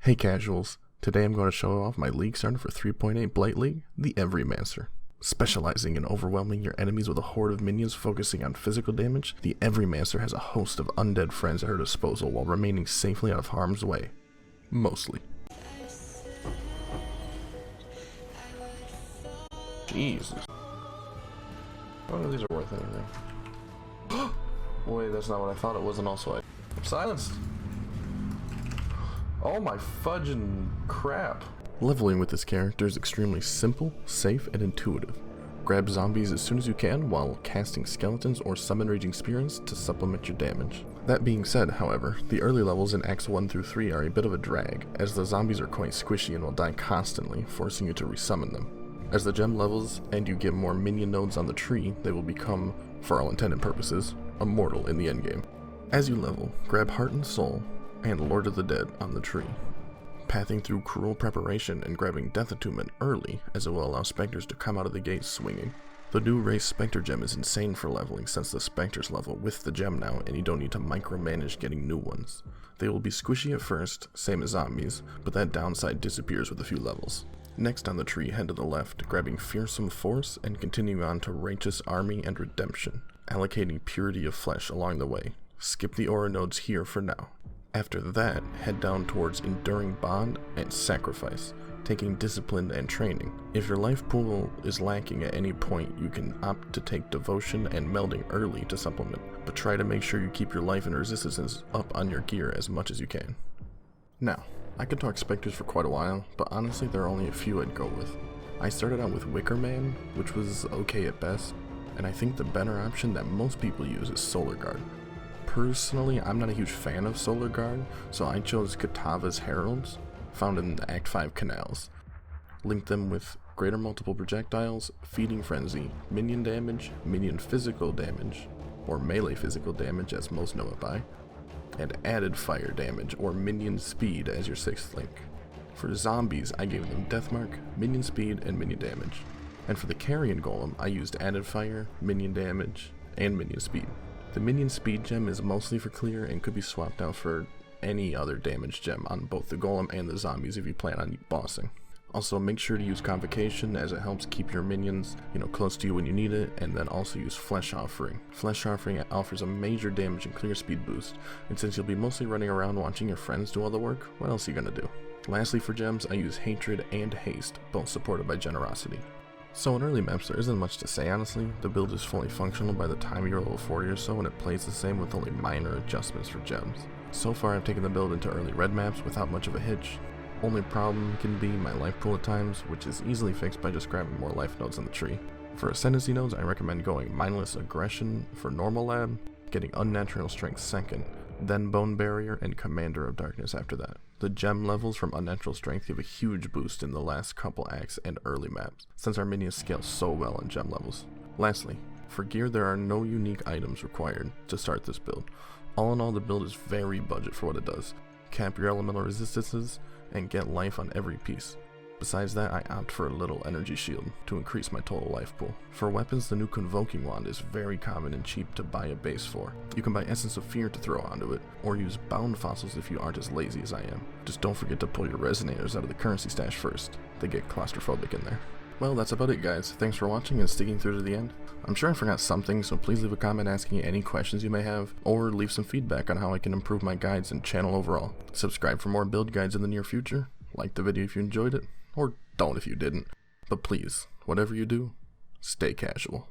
Hey casuals, today I'm going to show off my league starter for 3.8 Blight League, the Everymancer. Specializing in overwhelming your enemies with a horde of minions focusing on physical damage, the Everymancer has a host of undead friends at her disposal while remaining safely out of harm's way. Mostly. Jesus. None of these are worth anything. Wait, that's not what I thought it was, and also I'm silenced. Oh my fudging crap. Leveling with this character is extremely simple, safe, and intuitive. Grab zombies as soon as you can while casting skeletons or summon raging spirits to supplement your damage. That being said, however, the early levels in Acts 1 through 3 are a bit of a drag, as the zombies are quite squishy and will die constantly, forcing you to resummon them. As the gem levels and you get more minion nodes on the tree, they will become, for all intended purposes, immortal in the endgame. As you level, grab Heart and Soul and Lord of the Dead on the tree, pathing through Cruel Preparation and grabbing Death Attunement early, as it will allow specters to come out of the gate swinging. The new race Spectre gem is insane for leveling, since the specters level with the gem now and you don't need to micromanage getting new ones. They will be squishy at first, same as zombies, but that downside disappears with a few levels. Next on the tree, head to the left, grabbing Fearsome Force and continuing on to Righteous Army and Redemption, allocating Purity of Flesh along the way. Skip the aura nodes here for now. After that, head down towards Enduring Bond and Sacrifice, taking Discipline and Training. If your life pool is lacking at any point, you can opt to take Devotion and Melding early to supplement, but try to make sure you keep your life and resistances up on your gear as much as you can. Now, I could talk specters for quite a while, but honestly there are only a few I'd go with. I started out with Wicker Man, which was okay at best, and I think the better option that most people use is Solar Guard. Personally, I'm not a huge fan of Solar Guard, so I chose Katava's Heralds, found in the Act 5 canals. Linked them with greater multiple projectiles, feeding frenzy, minion damage, minion physical damage, or melee physical damage as most know it by, and added fire damage or minion speed as your 6th link. For zombies, I gave them Deathmark, minion speed, and minion damage. And for the Carrion Golem, I used added fire, minion damage, and minion speed. The minion speed gem is mostly for clear and could be swapped out for any other damage gem on both the golem and the zombies if you plan on bossing. Also, make sure to use Convocation as it helps keep your minions, close to you when you need it, and then also use Flesh Offering. Flesh Offering offers a major damage and clear speed boost, and since you'll be mostly running around watching your friends do all the work, what else are you gonna do? Lastly, for gems, I use Hatred and Haste, both supported by Generosity. So in early maps there isn't much to say honestly. The build is fully functional by the time you're level 40 or so, and it plays the same with only minor adjustments for gems. So far I've taken the build into early red maps without much of a hitch. Only problem can be my life pool at times, which is easily fixed by just grabbing more life nodes on the tree. For ascendancy nodes, I recommend going Mindless Aggression for normal lab, getting Unnatural Strength second, then Bone Barrier and Commander of Darkness after that. The gem levels from Unnatural Strength give a huge boost in the last couple acts and early maps, since our minions scale so well in gem levels. Lastly, for gear there are no unique items required to start this build. All in all, the build is very budget for what it does. Cap your elemental resistances and get life on every piece. Besides that, I opt for a little energy shield to increase my total life pool. For weapons, the new Convoking Wand is very common and cheap to buy a base for. You can buy Essence of Fear to throw onto it, or use Bound Fossils if you aren't as lazy as I am. Just don't forget to pull your Resonators out of the currency stash first. They get claustrophobic in there. Well, that's about it guys. Thanks for watching and sticking through to the end. I'm sure I forgot something, so please leave a comment asking any questions you may have, or leave some feedback on how I can improve my guides and channel overall. Subscribe for more build guides in the near future. Like the video if you enjoyed it, or don't if you didn't. But please, whatever you do, stay casual.